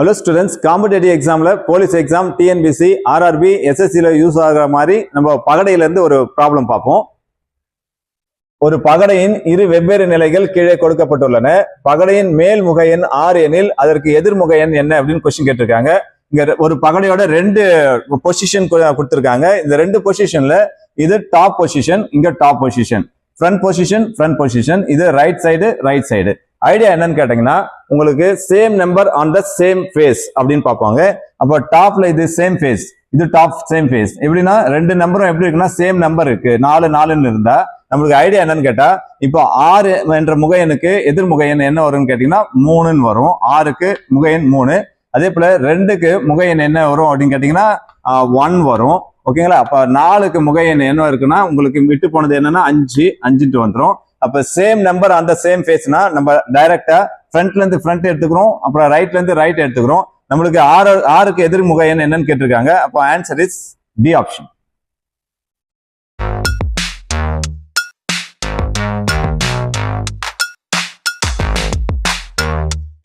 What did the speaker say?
Hello students, competitive examல police exam, TNPSC, RRB, எஸ்எஸ்சில use ஆகிற மாதிரி நம்ம பகடையில இருந்து ஒரு ப்ராப்ளம் பார்ப்போம். ஒரு பகடையின் இரு வெவ்வேறு நிலைகள் கீழே கொடுக்கப்பட்டுள்ளன. பகடையின் மேல் முக எண் 6 எனில் அதற்கு எதிர்முக எண் என்ன அப்படின்னு கொஸ்டின் கேட்டிருக்காங்க. இங்க ஒரு பகடையோட ரெண்டு பொசிஷன் கொடுத்திருக்காங்க. இந்த ரெண்டு பொசிஷன்ல இது டாப் பொசிஷன், இங்க டாப் பொசிஷன், ஃப்ரண்ட் பொசிஷன், இது ரைட் சைடு. ஐடியா என்னன்னு கேட்டீங்கன்னா, உங்களுக்கு same number on the same face அப்படின்னு பார்ப்பாங்க. அப்போ டாப்ல இது சேம் ஃபேஸ், இது டாப் சேம் ஃபேஸ். எப்படின்னா ரெண்டு நம்பரும் எப்படி இருக்குன்னா சேம் நம்பர் இருக்கு, 4 இருந்தா நம்மளுக்கு ஐடியா என்னன்னு கேட்டா, இப்போ 6 என்ற முக எண்ணுக்கு எதிர்முக எண் என்ன வரும்னு கேட்டீங்கன்னா 3ன்னு வரும். 6க்கு முக எண் 3. அதே போல 2க்கு முக எண் என்ன வரும் அப்படின்னு கேட்டீங்கன்னா 1 வரும். ஓகேங்களா? அப்ப 4க்கு முக எண் என்ன இருக்குன்னா உங்களுக்கு விட்டு போனது என்னன்னா 5 வந்துடும். அப்ப சேம் நம்பர் அந்த சேம் ஃபேஸ்னா நம்ம டைரக்டா ஃப்ரண்ட்ல இருந்து ஃப்ரண்ட் எடுத்துக்கிறோம், அப்புறம் ரைட்ல இருந்து ரைட் எடுத்துக்கிறோம். நம்மளுக்கு 6க்கு எதிர்முக எண் என்னன்னு கேட்டிருக்காங்க. அப்போ ஆன்சர் இஸ் டி ஆப்ஷன்.